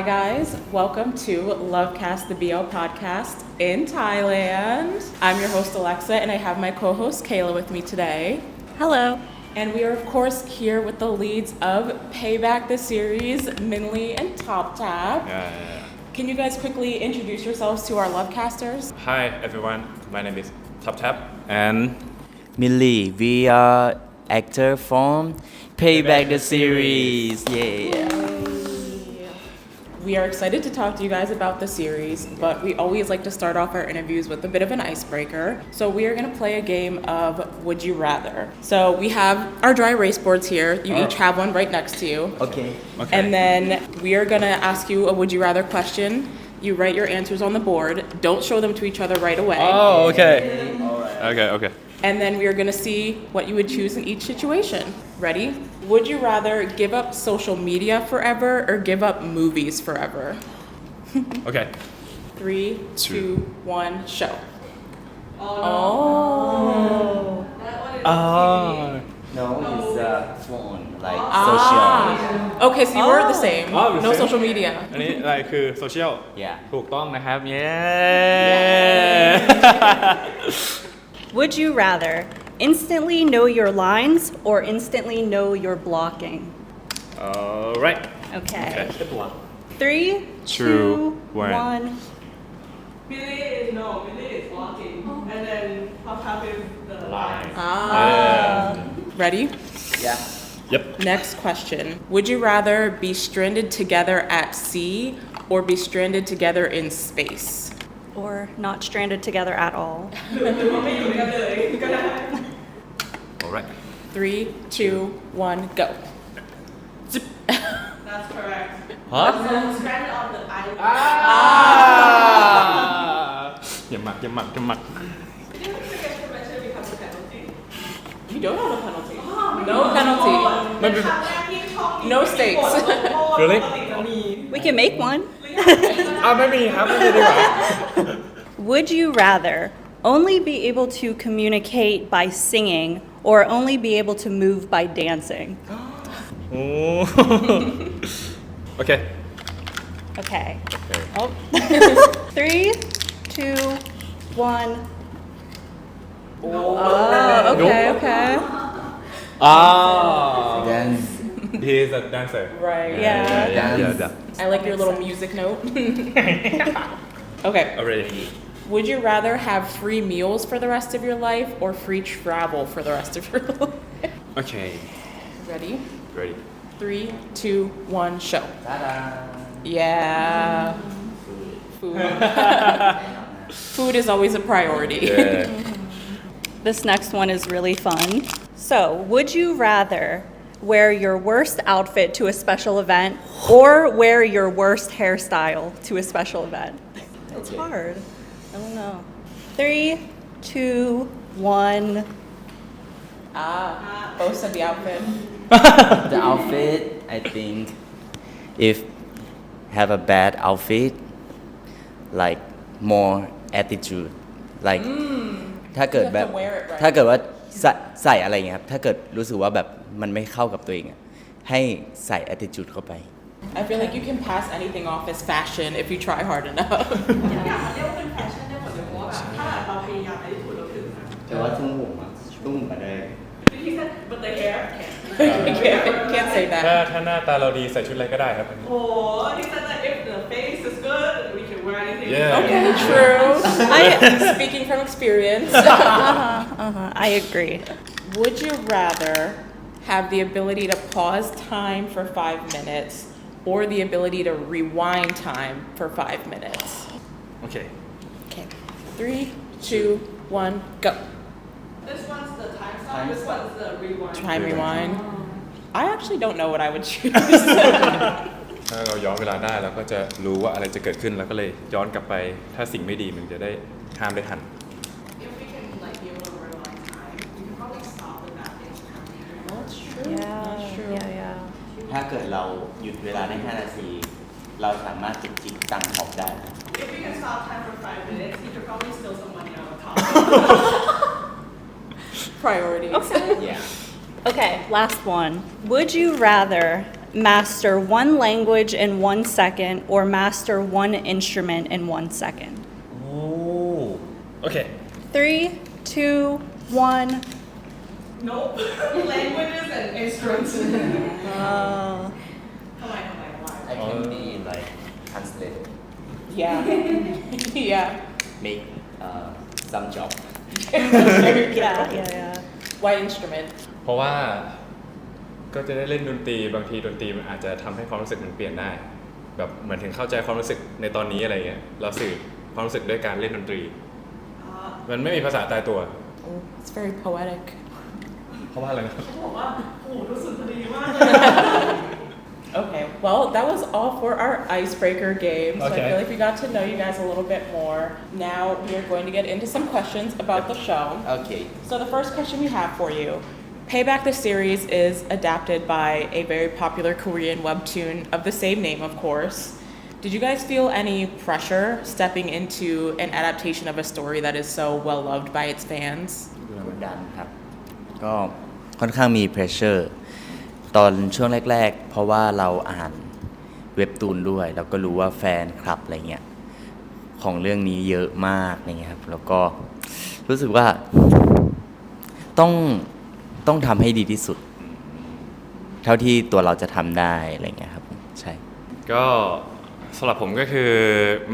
guys, welcome to LoveCast, the BL podcast in Thailand. I'm your host Alexa and I have my co-host Kayla with me today. Hello. And we are of course here with the leads of Payback, the series, Minlee and TopTap. Yeah. Can you guys quickly introduce yourselves to our LoveCasters? Hi everyone, my name is TopTap and Minlee, we are actor from Payback the series. Yeah. We are excited to talk to you guys about the series, but we always like to start off our interviews with a bit of an icebreaker. So we are going to play a game of Would You Rather. So we have our dry erase boards here. You each have one right next to you. Okay. And then we are going to ask you a Would You Rather question. You write your answers on the board. Don't show them to each other right away. Oh, okay. Okay. And then we are going to see what you would choose in each situation. Ready? Would you rather give up social media forever or give up movies forever? Okay. 3, 2, 1, show. Oh. No, it's phone, like social. Okay, so you were the same. Oh, No same. social media. อันนี้อะไรคือโซเชียล Yeah. ถูกต้องนะครับ Would you rather instantly know your lines or instantly know your blocking? Alright. Okay. 3, Two, 2, one. 1. Minlee is blocking, and then TopTap is the line. Ready? Yeah. Yep. Next question. Would you rather be stranded together at sea or be stranded together in space? Or not stranded together at all. หรือว่าไม่อยู่ด้วยกันเลยก็ได้ Alright. 3, 2, 1, go. That's correct. Huh? So stranded on the island. อย่าหมัก Did you forget to mention it becomes a penalty? You don't have a penalty. No penalty. เป็นครั้งแรกที่ช่องนี้ No stakes. มีบทลงโทษ Really? ปกติจะมี We can make one. ไม่มีครับไม่มีดีกว่า Would you rather only be able to communicate by singing or only be able to move by dancing? โอ้ โอเค Okay. Oh. 3, 2, 1. Oh, okay. Dance. He is a dancer Right. Yeah. I like your little music note. Okay. Already. Would you rather have free meals for the rest of your life or free travel for the rest of your life? Okay. Ready? Ready. 3, 2, 1, show. Ta-da. Yeah. Food. Food is always a priority. Yeah. This next one is really fun. So, would you rather wear your worst outfit to a special event or wear your worst hairstyle to a special event? It's hard. I don't know. 3, 2, 1. Both of the outfit. The outfit, I think, if have a bad outfit, like more attitude, like ถ้าเกิดแบบ You have to wear it right. ถ้าเกิดว่าใส่อะไรเงี้ยครับถ้าเกิดรู้สึกว่าแบบมันไม่เข้ากับตัวเองอะให้ใส่ attitude เข้าไป I feel like you can pass anything off as fashion if you try hard enough. อยากเรียกว่าเป็นแฟชั่นได้หมดเลยเพราะว่าแบบถ้าเราพยายามไปที่สุดเราถึงนะ แต่ว่าทุ่งหูมาได้ He said but the hair can't say that. ถ้าหน้าตาเราดีใส่ชุดอะไรก็ได้ครับ โอ้ he said that if the face is good we can wear anything Yeah. Okay, true. Speaking from experience. I agree. Would you rather have the ability to pause time for 5 minutes or the ability to rewind time for 5 minutes? Okay. Okay. 3, 2, 1, go. This one's the time stop this one's the rewind Time rewind. I actually don't know what I would choose. ถ้าเราย้อนเวลาได้เราก็จะรู้ว่าอะไรจะเกิดขึ้นแล้วก็เลยย้อนกลับไปถ้าสิ่งไม่ดีมันจะได้ห้ามได้ทัน If we can like be able to rewind time we can probably stop the bad things from happening That's true. Yeah. That's true. Yeah. ถ้าเกิดเราหยุดเวลาได้5 นาที เราสามารถจิกตังค์ออกได้ If we can stop time for 5 minutes we could probably steal some money out of top Priorities. Okay. Yeah. Okay, last one. Would you rather master one language in 1 second or master one instrument in 1 second? โอเค 3, 2, 1. Nope. Languages and instruments. I can be like translator Yeah. Yeah. make some job Yeah. Why instrument? เพราะว่าก็จะได้เล่นดนตรีบางทีดนตรีมันอาจจะทำให้ความรู้สึกมันเปลี่ยนได้แบบเหมือนถึงเข้าใจความรู้สึกในตอนนี้อะไรเงี้ยเราสื่อความรู้สึกด้วยการเล่นดนตรีมันไม่มีภาษาตายตัว Oh, it's very poetic. เพราะว่าอะไรนะ บอกว่าโอ้โหรู้สึกดีมากเลย Okay, well, that was all for our icebreaker game. So I Okay. feel like we got to know you guys a little bit more. Now we are going to get into some questions about the show. okay So the first question we have for you, Payback the series is adapted by a very popular Korean webtoon of the same name, of course. Did you guys feel any pressure stepping into an adaptation of a story that is so well loved by its fans? กดดันครับก็ค่อนข้างมี pressure ตอนช่วงแรกๆเพราะว่าเราอ่านเว็บตูนด้วยแล้วก็รู้ว่าแฟนคลับอะไรเงี้ยของเรื่องนี้เยอะมากอะไรเงี้ยครับแล้วก็รู้สึกว่าต้องทำให้ดีที่สุดเท่าที่ตัวเราจะทำได้อะไรเงี้ยครับใช่ ก็สำหรับผมก็คือ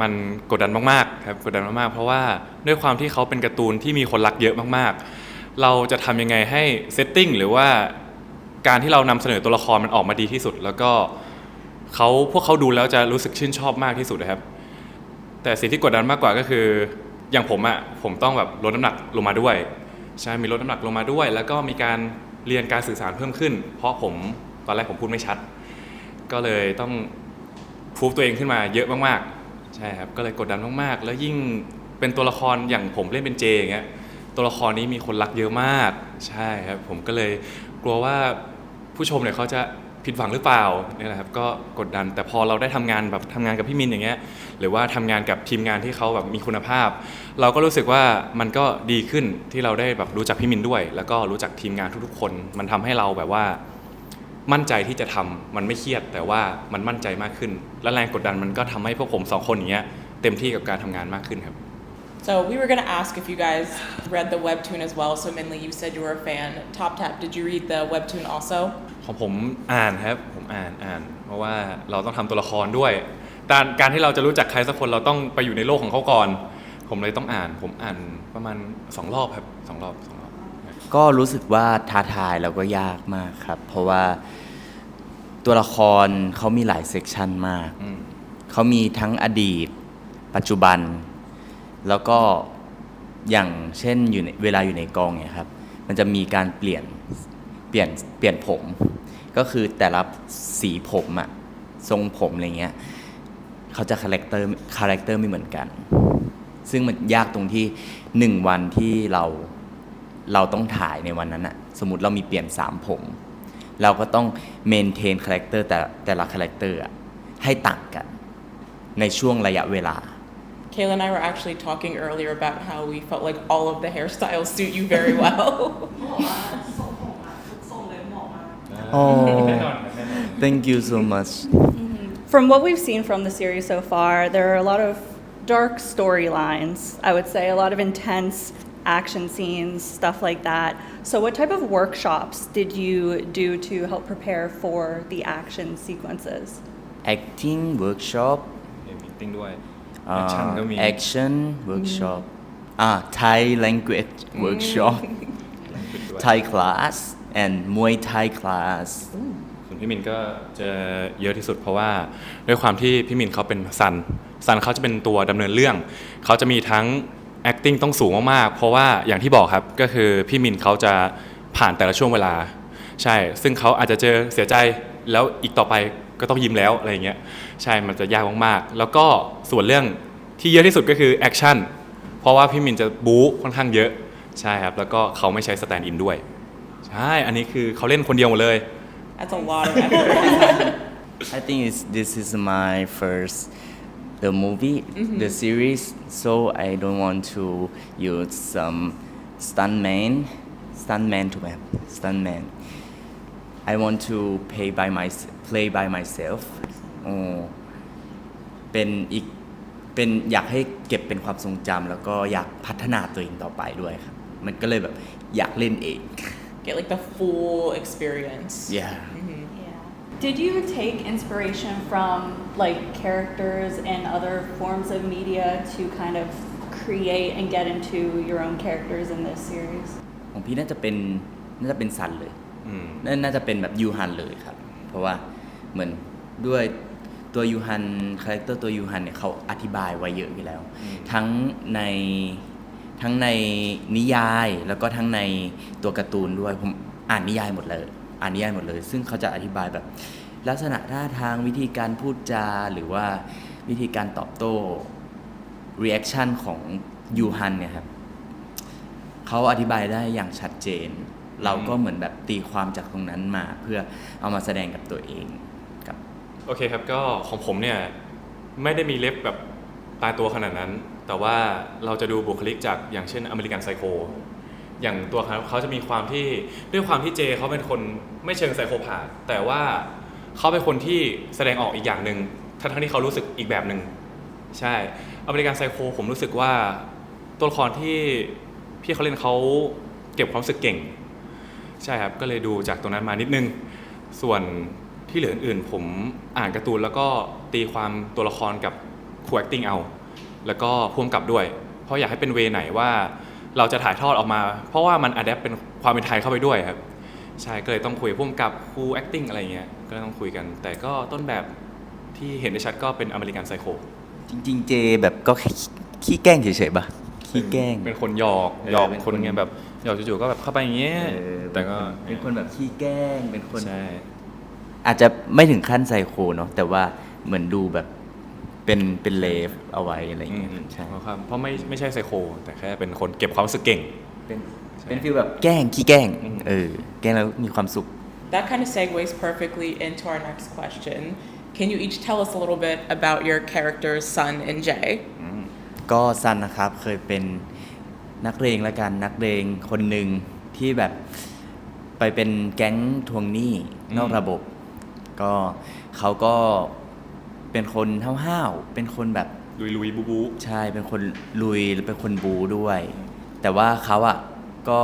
มันกดดันมากๆครับกดดันมากๆเพราะว่าด้วยความที่เขาเป็นการ์ตูนที่มีคนรักเยอะมากๆเราจะทำยังไงให้เซตติ้งหรือว่าการที่เรานำเสนอตัวละครมันออกมาดีที่สุดแล้วก็พวกเขาดูแล้วจะรู้สึกชื่นชอบมากที่สุดนะครับแต่สิ่งที่กดดันมากกว่าก็คืออย่างผมต้องแบบลดน้ำหนักลงมาด้วยใช่มีลดน้ำหนักลงมาด้วยแล้วก็มีการเรียนการสื่อสารเพิ่มขึ้นเพราะตอนแรกผมพูดไม่ชัดก็เลยต้องพูฟตัวเองขึ้นมาเยอะมากๆใช่ครับก็เลยกดดันมากๆแล้วยิ่งเป็นตัวละครอย่างผมเล่นเป็นเจอย่างเงี้ยตัวละครนี้มีคนรักเยอะมากใช่ครับผมก็เลยกลัวว่าผู้ชมเนี่ยเขาจะผิดหวังหรือเปล่าเนี่ยแหละครับก็กดดันแต่พอเราได้ทำงานกับพี่มินอย่างเงี้ยหรือว่าทำงานกับทีมงานที่เขาแบบมีคุณภาพเราก็รู้สึกว่ามันก็ดีขึ้นที่เราได้แบบรู้จักพี่มินด้วยแล้วก็รู้จักทีมงานทุกๆคนมันทำให้เราแบบว่ามั่นใจที่จะทำมันไม่เครียดแต่ว่ามันมั่นใจมากขึ้นและแรงกดดันมันก็ทำให้พวกผม2คนอย่างเงี้ยเต็มที่กับการทำงานมากขึ้นครับ So we were going to ask if you guys read the webtoon as well. So Minlee, you said you were a fan. TopTap, did you read the webtoon also? ของผมอ่านครับผมอ่านเพราะว่าเราต้องทำตัวละครด้วยการที่เราจะรู้จักใครสักคนเราต้องไปอยู่ในโลกของเขาก่อนผมเลยต้องผมอ่านประมาณ2รอบครับ2รอบก็รู้สึกว่าท้าทายแล้วก็ยากมากครับเพราะว่าตัวละครเขามีหลายเซกชันมากเขามีทั้งอดีตปัจจุบันแล้วก็อย่างเช่นเวลาอยู่ในกองเนี่ยครับมันจะมีการเปลี่ยนผมก็คือแต่ละสีผมอะทรงผมอะไรเงี้ยเขาจะคาแรคเตอร์ไม่เหมือนกันซึ่งมันยากตรงที่1วันที่เราต้องถ่ายในวันนั้นอะสมมติเรามีเปลี่ยน3ผมเราก็ต้องเมนเทนคาแรคเตอร์แต่ละคาแรคเตอร์ให้ต่างกันในช่วงระยะเวลา Kayla and I were actually talking earlier about how we felt like all of the hairstyles suit you very well. บอกว่าทรงผมอะทุกทรงเลยเหมาะมาก Oh thank you so much From what we've seen from the series so far, there are a lot of dark storylines, I would say, a lot of intense action scenes, stuff like that. So what type of workshops did you do to help prepare for the action sequences? acting workshop มีติ้งด้วยแอคชั่นก็มี action workshop Thai language workshop Thai class and Muay Thai class ส่วนพี่มินก็จะเยอะที่สุดเพราะว่าด้วยความที่พี่มินเขาเป็นซันเขาจะเป็นตัวดำเนินเรื่องเขาจะมีทั้ง acting ต้องสูงมากๆเพราะว่าอย่างที่บอกครับก็คือพี่มินเขาจะผ่านแต่ละช่วงเวลาใช่ซึ่งเขาอาจจะเจอเสียใจแล้วอีกต่อไปก็ต้องยิ้มแล้วอะไรอย่างเงี้ยใช่มันจะยากมากๆแล้วก็ส่วนเรื่องที่เยอะที่สุดก็คือแอคชั่นเพราะว่าพี่มินจะบู๊ค่อนข้างเยอะใช่ครับแล้วก็เขาไม่ใช้สแตนด์อินด้วยใช่อันนี้คือเขาเล่นคนเดียวหมดเลย That's a lot of effort. I think this is my first the movie the series so I don't want to use some stuntman I want to play by myself เป็นอีกเป็นอยากให้เก็บเป็นความทรงจำแล้วก็อยากพัฒนาตัวเองต่อไปด้วยครับมันก็เลยแบบอยากเล่นเอง Get like the full experience. yeah Did you take inspiration from like characters and other forms of media to kind of create and get into your own characters in this series? ของพี่น่าจะเป็นซันเลยน่าจะเป็นแบบยูฮันเลยครับเพราะว่าเหมือนด้วยตัวยูฮันคาแรคเตอร์ตัวยูฮันเนี่ยเขาอธิบายไว้เยอะอยู่แล้วทั้งในนิยายแล้วก็ทั้งในตัวการ์ตูนด้วยผมอ่านนิยายหมดเลยซึ่งเขาจะอธิบายแบบลักษณะท่าทางวิธีการพูดจาหรือว่าวิธีการตอบโต้ reaction ของยูฮันเนี่ยครับเขาอธิบายได้อย่างชัดเจนเราก็เหมือนแบบตีความจากตรงนั้นมาเพื่อเอามาแสดงกับตัวเองครับโอเคครับก็ของผมเนี่ยไม่ได้มีเล็บแบบตายตัวขนาดนั้นแต่ว่าเราจะดูบุคลิกจากอย่างเช่นอเมริกันไซโคอย่างตัวเขาจะมีความที่ด้วยความที่เจเขาเป็นคนไม่เชิงไซโคพาธแต่ว่าเขาเป็นคนที่แสดงออกอีกอย่างหนึ่งทั้งที่เขารู้สึกอีกแบบหนึ่งใช่อเมริกันไซโคผมรู้สึกว่าตัวละครที่พี่เขาเล่นเขาเก็บความรู้สึกเก่งใช่ครับก็เลยดูจากตรงนั้นมานิดนึงส่วนที่เหลืออื่นๆผมอ่านการ์ตูนแล้วก็ตีความตัวละครกับครู acting เอาแล้วก็พ่วงกับด้วยเพราะอยากให้เป็นเวไหนว่าเราจะถ่ายทอดออกมาเพราะว่ามันอะแดปเป็นความเป็นไทยเข้าไปด้วยครับใช่ก็เลยต้องคุยพ่วงกับครู acting อะไรเงี้ยก็ต้องคุยกันแต่ก็ต้นแบบที่เห็นได้ชัดก็เป็นอเมริกันไซโคจริงๆเจแบบก็ขี้แกล้งเฉยๆป่ะขี้แกล้งเป็นคนหยอกคนเงี้ยแบบหยอกจู่ๆก็แบบเข้าไปอย่างเงี้ยแต่ก็เป็นคนแบบขี้แกล้งเป็นคนอาจจะไม่ถึงขั้นไซโคเนาะแต่ว่าเหมือนดูแบบเป็นเลฟเอาไว้อะไรอย่างเงี้ยใช่เพราะไม่ใช่ไซโคแต่แค่เป็นคนเก็บความรู้สึกเก่งเป็นฟีลแบบแกล้งขี้แกล้งแกล้งแล้วมีความสุข That kind of segues perfectly into our next question. Can you each tell us a little bit about your characters Sun and Jay? ก็ซันนะครับเคยเป็นนักเลงละกันนักเลงคนหนึ่งที่แบบไปเป็นแก๊งทวงหนี้นอกระบบก็เขาก็เป็นคนห้าวๆเป็นคนแบบลุยบูใช่เป็นคนลุยและเป็นคนบูด้วยแต่ว่าเขาอ่ะก็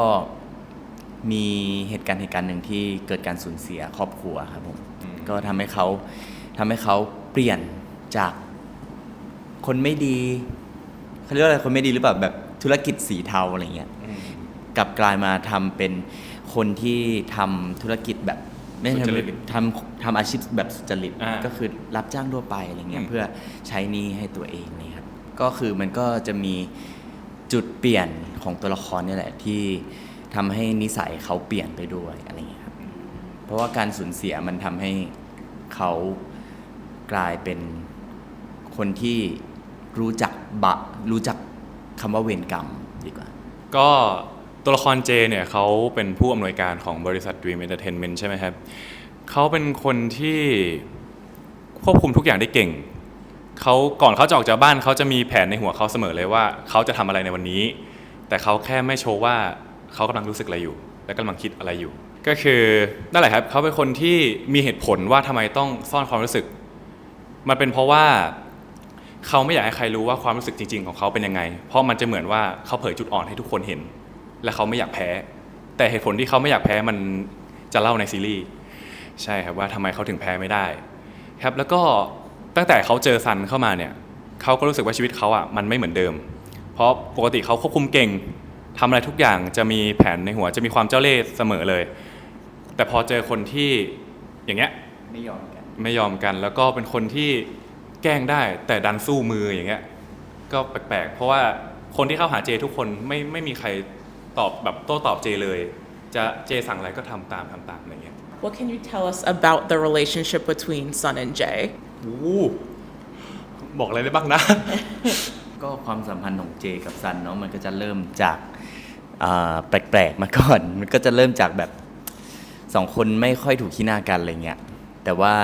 มีเหตุการณ์หนึ่งที่เกิดการสูญเสียครอบครัวครับผมก็ทำให้เขาเปลี่ยนจากคนไม่ดีเขาเรียกว่าอะไรคนไม่ดีหรือเปล่าแบบธุรกิจสีเทาอะไรเงี้ยกลับกลายมาทำเป็นคนที่ทำธุรกิจแบบไม่ทำอาชีพแบบสุจริตก็คือรับจ้างทั่วไปอะไรเงี้ยเพื่อใช้หนี้ให้ตัวเองนี่ครับก็คือมันก็จะมีจุดเปลี่ยนของตัวละครนี่แหละที่ทำให้นิสัยเขาเปลี่ยนไปด้วยอะไรเงี้ยครับเพราะว่าการสูญเสียมันทำให้เขากลายเป็นคนที่รู้จักคำว่าเวรกรรมดีกว่าก็ตัวละครเจเนี่ยเขาเป็นผู้อำนวยการของบริษัท Dream Entertainment ใช่ไหมครับเขาเป็นคนที่ควบคุมทุกอย่างได้เก่งก่อนเขาจะออกจากบ้านเขาจะมีแผนในหัวเขาเสมอเลยว่าเขาจะทำอะไรในวันนี้แต่เขาแค่ไม่โชว์ว่าเขากำลังรู้สึกอะไรอยู่และกำลังคิดอะไรอยู่ก็คือนั่นแหละครับเขาเป็นคนที่มีเหตุผลว่าทำไมต้องซ่อนความรู้สึกมันเป็นเพราะว่าเขาไม่อยากให้ใครรู้ว่าความรู้สึกจริงๆของเขาเป็นยังไงเพราะมันจะเหมือนว่าเขาเผยจุดอ่อนให้ทุกคนเห็นและเขาไม่อยากแพ้แต่เหตุผลที่เขาไม่อยากแพ้มันจะเล่าในซีรีส์ใช่ครับว่าทำไมเขาถึงแพ้ไม่ได้ครับแล้วก็ตั้งแต่เขาเจอซันเข้ามาเนี่ยเขาก็รู้สึกว่าชีวิตเขาอ่ะมันไม่เหมือนเดิมเพราะปกติเขาควบคุมเก่งทำอะไรทุกอย่างจะมีแผนในหัวจะมีความเจ้าเล่ห์เสมอเลยแต่พอเจอคนที่อย่างเงี้ยไม่ยอมกันแล้วก็เป็นคนที่แกล้งได้แต่ดันสู้มืออย่างเงี้ยก็แปลกๆเพราะว่าคนที่เข้าหาเจทุกคนไม่มีใครตอบแบบโต้ตอบเจเลยจะเจสั่งอะไรก็ทำตามอะไรเงี้ย What can you tell us about the relationship between Sun and Jay บอกอะไรได้บ้างนะ ก็ความสัมพันธ์ของเจกับซันเนาะมันก็จะเริ่มจากแปลกๆมาก่อนมันก็จะเริ่มจากแบบสองคนไม่ค่อยถูกขี้หน้ากันอะไรเงี้ยแต่ว่า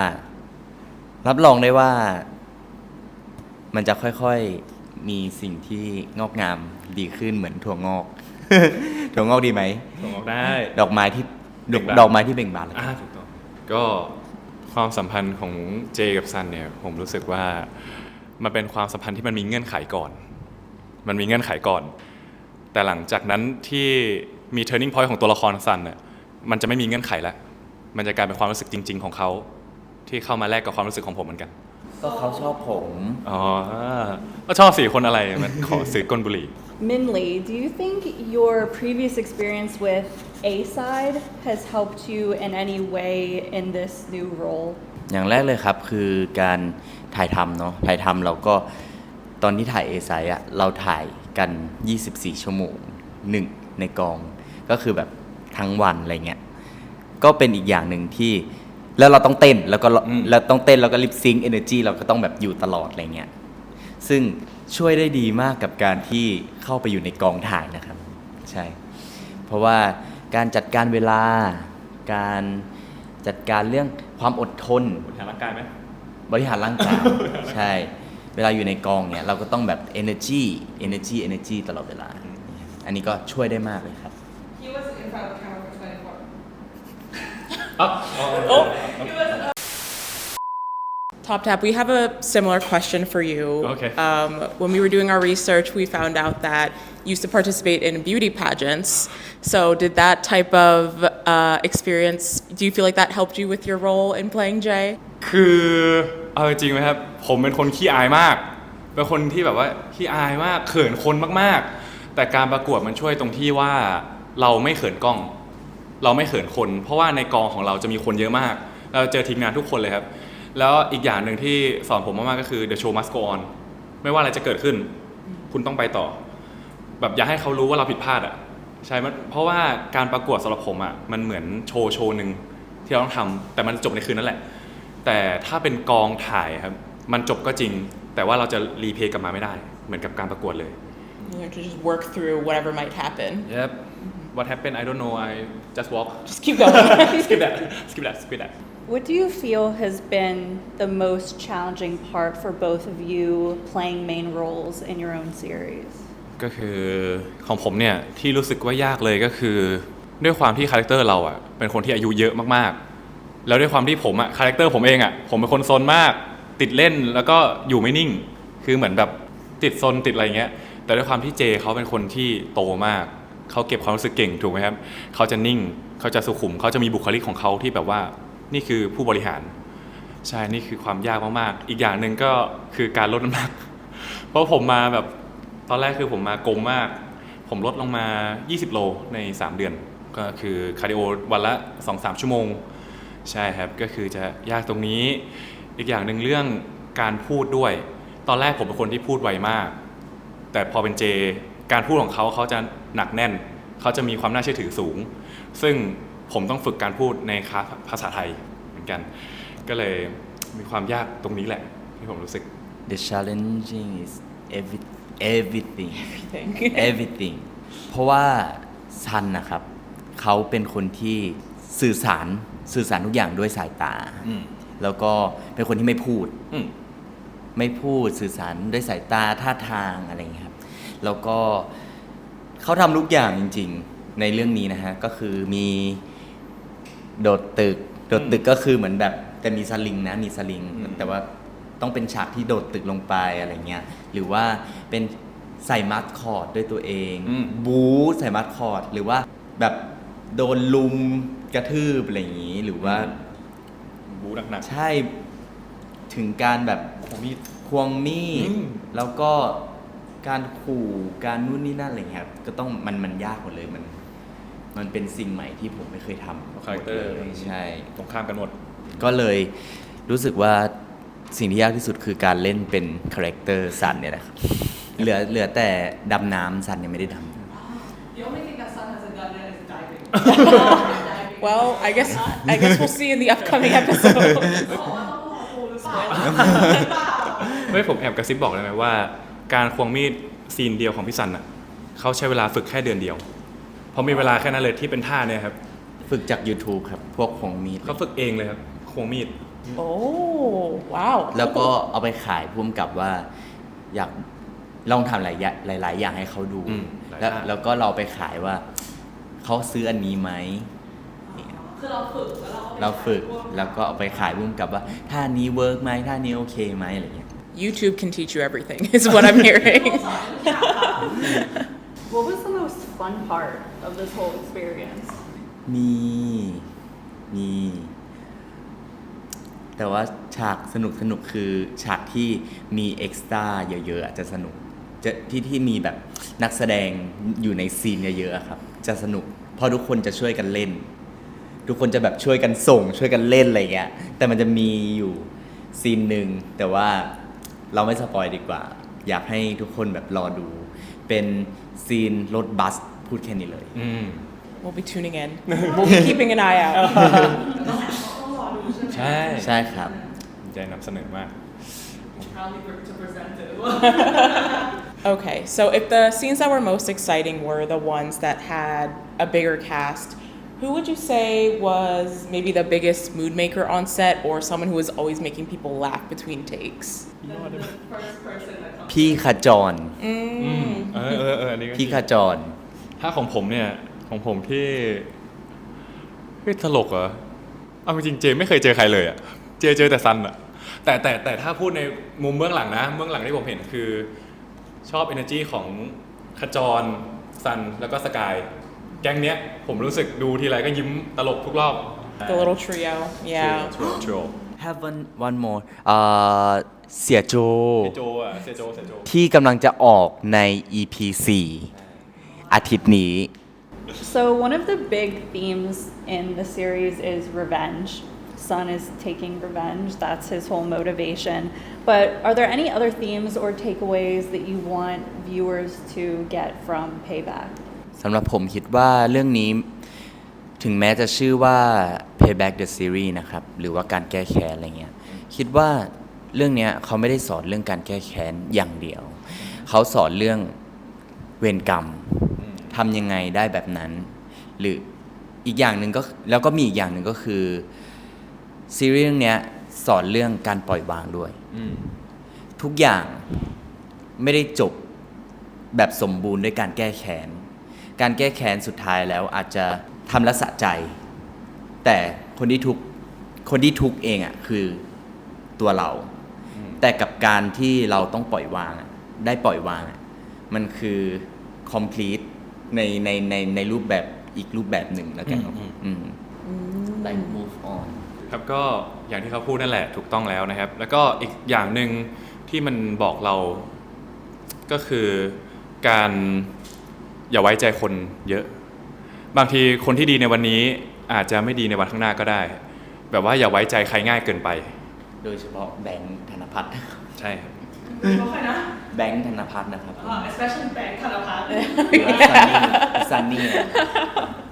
รับรองได้ว่ามันจะค่อยๆมีสิ่งที่งอกงามดีขึ้นเหมือนถั่วงอก ถั่วงอกดีไหมถั่วงอกได้ดอกไม้ที่เบ่งบานถูกต้อง ก็ความสัมพันธ์ของเจกับซันเนี่ยผมรู้สึกว่ามันเป็นความสัมพันธ์ที่มันมีเงื่อนไขก่อน แต่หลังจากนั้นที่มี turning point ของตัวละครซันเนี่ยมันจะไม่มีเงื่อนไขแล้วมันจะกลายเป็นความรู้สึกจริงๆของเขาที่เข้ามาแลกกับความรู้สึกของผมเหมือนกันก็เขาชอบผม อ๋อก็ชอบ4คนอะไรมันขอซื้อก้นบุหรี่ Minlee, do you think your previous experience with A side has helped you in any way in this new role? อย่างแรกเลยครับคือการถ่ายทำเนาะถ่ายทำเราก็ตอนที่ถ่าย A side อะเราถ่ายกัน 24 ชั่วโมง1ในกองก็คือแบบทั้งวันอะไรเงี้ยก็เป็นอีกอย่างหนึ่งที่แล้วเราต้องเต้นแล้วก็เราต้องเต้นแล้วก็ลิปซิงค์เอเนอร์จีเราก็ต้องแบบอยู่ตลอดอะไรเงี้ยซึ่งช่วยได้ดีมากกับการที่เข้าไปอยู่ในกองถ่ายนะครับใช่เพราะว่าการจัดการเวลาการจัดการเรื่องความอดทนบริหารร่างกายไหมบริหารร่างกายใช่เวลาอยู่ในกองเนี่ยเราก็ต้องแบบ energy ตลอดเวลาอันนี้ก็ช่วยได้มากเลยครับ He was in front of the camera for 24. TopTap, we have a similar question for you. Okay. When we were doing our research, we found out that you used to participate in beauty pageants. So did that type of experience, do you feel like that helped you with your role in playing Jay? คือเอาจริงไหมครับผมเป็นคนขี้อายมากเป็นคนที่แบบว่าขี้อายมากเขินคนมากๆแต่การประกวดมันช่วยตรงที่ว่าเราไม่เขินกล้องเราไม่เขินคนเพราะว่าในกองของเราจะมีคนเยอะมากเราเจอทีมงานทุกคนเลยครับแล้วอีกอย่างหนึ่งที่สอนผมมากๆก็คือ the show must go on ไม่ว่าอะไรจะเกิดขึ้นคุณต้องไปต่อแบบอย่าให้เขารู้ว่าเราผิดพลาดอ่ะใช่เพราะว่าการประกวดสำหรับผมอ่ะมันเหมือนโชว์หนึ่งที่เราต้องทำแต่มันจบในคืนนั่นแหละแต่ถ้าเป็นกองถ่ายครับมันจบก็จริงแต่ว่าเราจะรีเพย์กลับมาไม่ได้เหมือนกับการประกวดเลย You have to just work through whatever might happen. Yep. What happened? I don't know. I just walk. Just keep going. Skip that. What do you feel has been the most challenging part for both of you playing main roles in your own series? ก็คือของผมเนี่ยที่รู้สึกว่ายากเลยก็คือด้วยความที่คาแรคเตอร์เราอ่ะเป็นคนที่อายุเยอะมากๆแล้วด้วยความที่ผมอ่ะคาแรคเตอร์ผมเองอ่ะผมเป็นคนซนมากติดเล่นแล้วก็อยู่ไม่นิ่งคือเหมือนแบบติดซนติดอะไรเงี้ยแต่ด้วยความที่เจเขาเป็นคนที่โตมากเขาเก็บความรู้สึกเก่งถูกไหมครับเขาจะนิ่งเขาจะสุขุมเขาจะมีบุคลิกของเขาที่แบบว่านี่คือผู้บริหารใช่นี่คือความยากมากๆอีกอย่างหนึ่งก็คือการลดน้ำหนักเพราะผมมาแบบตอนแรกคือผมมากลมมากผมลดลงมา20โลใน3เดือนก็คือคาร์ดิโอวันละ 2-3 ชั่วโมงใช่ครับก็คือจะยากตรงนี้อีกอย่างหนึ่งเรื่องการพูดด้วยตอนแรกผมเป็นคนที่พูดไวมากแต่พอเป็นเจการพูดของเขาจะหนักแน่นเขาจะมีความน่าเชื่อถือสูงซึ่งผมต้องฝึกการพูดในคลาสภาษาไทยเหมือนกันก็เลยมีความยากตรงนี้แหละที่ผมรู้สึก The challenging is everything เพราะว่าซันนะครับเขาเป็นคนที่สื่อสารทุกอย่างด้วยสายตาแล้วก็เป็นคนที่ไม่พูดสื่อสารด้วยสายตาท่าทางอะไรอย่างเงี้ยครับแล้วก็เขาทำทุกอย่างจริงๆในเรื่องนี้นะฮะก็คือมีโดดตึกก็คือเหมือนแบบแต่มีสลิงแต่ว่าต้องเป็นฉากที่โดดตึกลงไปอะไรเงี้ยหรือว่าเป็นใส่มัดคอร์ดด้วยตัวเองบู๊ใส่มัดคอร์ดหรือว่าแบบโดนลุมกระทืบอะไรอย่างงี้หรือว่าบู๊หนักๆใช่ถึงการแบบควงมีดแล้วก็การขู่การนู่นนี่นั่นอะไรเงี้ยครับก็ต้องมันยากหมดเลยมันเป็นสิ่งใหม่ที่ผมไม่เคยทำคาแรคเตอร์ใช่ตรงข้ามกันหมดก็เลยรู้สึกว่าสิ่งที่ยากที่สุดคือการเล่นเป็นคาแรคเตอร์ซันเนี่ยนะครับเหลือแต่ดำน้ำซันยังไม่ได้ดำ The only thing that Sun hasn't done yet is diving. Well, I guess we'll see in the upcoming episode. ไม่ผมแอบกระซิบบอกเลยไหมว่าการควงมีดซีนเดียวของพี่ซันอ่ะเขาใช้เวลาฝึกแค่เดือนเดียวเพราะมีเวลาแค่นั้นเลยที่เป็นท่าเนี่ยครับฝึกจาก YouTube ครับพวกควงมีดเขาฝึกเองเลยครับควงมีดโอ้ว้าวแล้วก็เอาไปขายพุ่มกับว่าอยากลองทำหลายอย่างให้เขาดูแล้วก็เราไปขายว่าเขาซื้ออันนี้ไหม คือเราฝึกแล้วเราฝึกแล้วก็เอาไปขายร่วมกับว่าท่านี้เวิร์กไหมท่านี้โอเคไหมอะไรเงี้ย YouTube can teach you everything is what I'm hearing What was the most fun part of this whole experience? มีแต่ว่าฉากสนุกคือฉากที่มีเอ็กซ์ตร้าเยอะๆจะสนุกจะที่มีแบบนักแสดงอยู่ในซีนเยอะๆครับจะสนุกเพราะทุกคนจะช่วยกันเล่นทุกคนจะแบบช่วยกันส่งช่วยกันเล่นอะไรเงี้ยแต่มันจะมีอยู่ซีนหนึ่งแต่ว่าเราไม่สปอยดีกว่าอยากให้ทุกคนแบบรอดูเป็นซีนรถบัสพูดแค่นี้เลยWe'll be tuning in we'll be keeping an eye out ใช่ครับใจนำเสนอมาก to present it Okay, so if the scenes that were most exciting were the ones that had a bigger cast, who would you say was maybe the biggest mood maker on set or someone who was always making people laugh between takes? the first person that comes พี่ขจรอันนี้ก็ พี่ขจร ถ้าของผมเนี่ยของผมที่ตลกเหรอเอาจริงๆเจไม่เคยเจอใครเลยอะเจอแต่ซันอะแต่ถ้าพูดในมุมเบื้องหลังนะเบื้องหลังที่ผมเห็นคือชอบ energy ของขจรซันแล้วก็สกายแก๊งเนี้ยผมรู้สึกดูทีไรก็ยิ้มตลกทุกรอบ The little trio, yeah. Trio have one more เสียโจ เสียโจ ที่กำลังจะออกใน EP 4 อาทิตย์นี้ So one of the big themes in the series is revenge. Sun is taking revenge. That's his whole motivation. But are there any other themes or takeaways that you want viewers to get from Payback? สำหรับผมคิดว่าเรื่องนี้ถึงแม้จะชื่อว่า Payback the series นะครับหรือว่าการแก้แค้นอะไรเงี้ยคิดว่าเรื่องนี้เขาไม่ได้สอนเรื่องการแก้แค้นอย่างเดียวเขาสอนเรื่องเวรกรรมทำยังไงได้แบบนั้นหรืออีกอย่างหนึ่งก็แล้วก็มีอีกอย่างหนึ่งก็คือซีรีส์เรื่องนี้สอนเรื่องการปล่อยวางด้วยทุกอย่างไม่ได้จบแบบสมบูรณ์ด้วยการแก้แค้นการแก้แค้นสุดท้ายแล้วอาจจะทำและสะใจแต่คนที่ทุกข์เองอ่ะคือตัวเราแต่กับการที่เราต้องปล่อยวางได้ปล่อยวางมันคือ complete ในรูปแบบอีกรูปแบบหนึ่งแล้วกันlike move on ครับก็อย่างที่เขาพูดนั่นแหละถูกต้องแล้วนะครับแล้วก็อีกอย่างหนึ่งที่มันบอกเราก็คือการอย่าไว้ใจคนเยอะบางทีคนที่ดีในวันนี้อาจจะไม่ดีในวันข้างหน้าก็ได้แบบว่าอย่าไว้ใจใครง่ายเกินไปโดยเฉพาะแบงค์ธนภัทรใช่ครับใครนะแบงค์ธนภัทรนะครับ especially แบงค์ธนภัทรซันนี่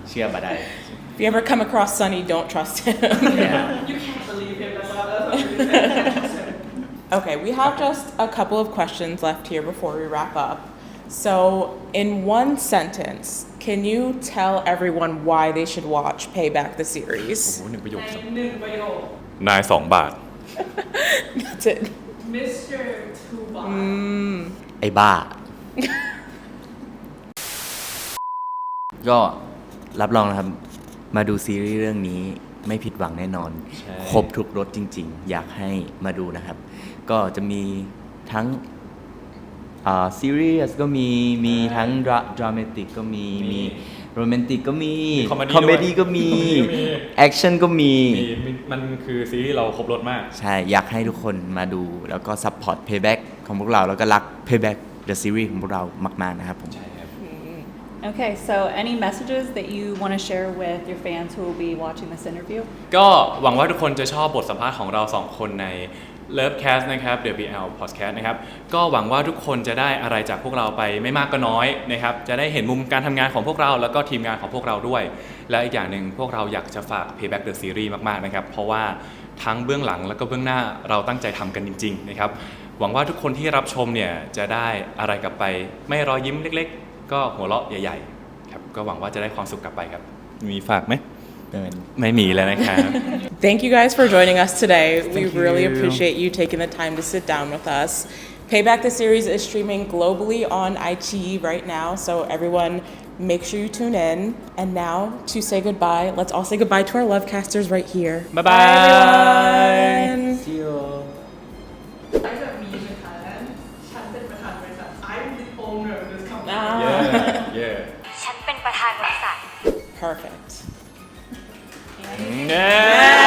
เชื่อบ่ได้ If you ever come across Sunny, don't trust him. you can't believe him that's what really said Okay, we have just a couple of questions left here before we wrap up. So, in one sentence, can you tell everyone why they should watch Payback the series? 1 ประโยค ใน1 ประโยคน าย2 บาท That's it. Mr. 2 บาทไอ้บ้า ก็รับรองนะครับมาดูซีรีส์เรื่องนี้ไม่ผิดหวังแน่นอนครบทุกรสจริงๆอยากให้มาดูนะครับก็จะมีทั้งซีรีส์ก็มีทั้งดรามาติกก็มีโรแมนติกก็มีคอมเมดี้ก็มีแอคชั่นก็มีมันคือซีรีส์เราครบรสมากใช่อยากให้ทุกคนมาดูแล้วก็ซัพพอร์ต Payback ของพวกเราแล้วก็รัก Payback the series ของพวกเรามากๆนะครับผมOkay, so any messages that you want to share with your fans who will be watching this interview? ก็หวังว่าทุกคนจะชอบบทสัมภาษณ์ของเรา2คนใน LoveCast นะครับ WBL Podcast นะครับก็หวังว่าทุกคนจะได้อะไรจากพวกเราไปไม่มากก็น้อยนะครับจะได้เห็นมุมการทำงานของพวกเราแล้วก็ทีมงานของพวกเราด้วยและอีกอย่างหนึ่งพวกเราอยากจะฝาก Payback the Series มากๆนะครับเพราะว่าทั้งเบื้องหลังแล้วก็เบื้องหน้าเราตั้งใจทำกันจริงๆนะครับหวังว่าทุกคนที่รับชมเนี่ยจะได้อะไรกลับไปไม่รอยยิ้มเล็กๆก็หัวเราะใหญ่ๆครับก็หวังว่าจะได้ความสุขกลับไปครับมีฝากไหมไม่มีแล้วนะครับ Thank you guys for joining us today. We really appreciate you taking the time to sit down with us. Payback the series is streaming globally on iQIYI right now, so everyone make sure you tune in. And now to say goodbye, let's all say goodbye to our LoveCasters right here. Bye bye. Everyone. See you. I got me in Thailand. ฉันเป็นประธานบริษัท I'm the owner of this company. Yeah yeah ฉันเป็นประธานบริษัท Perfect. yeah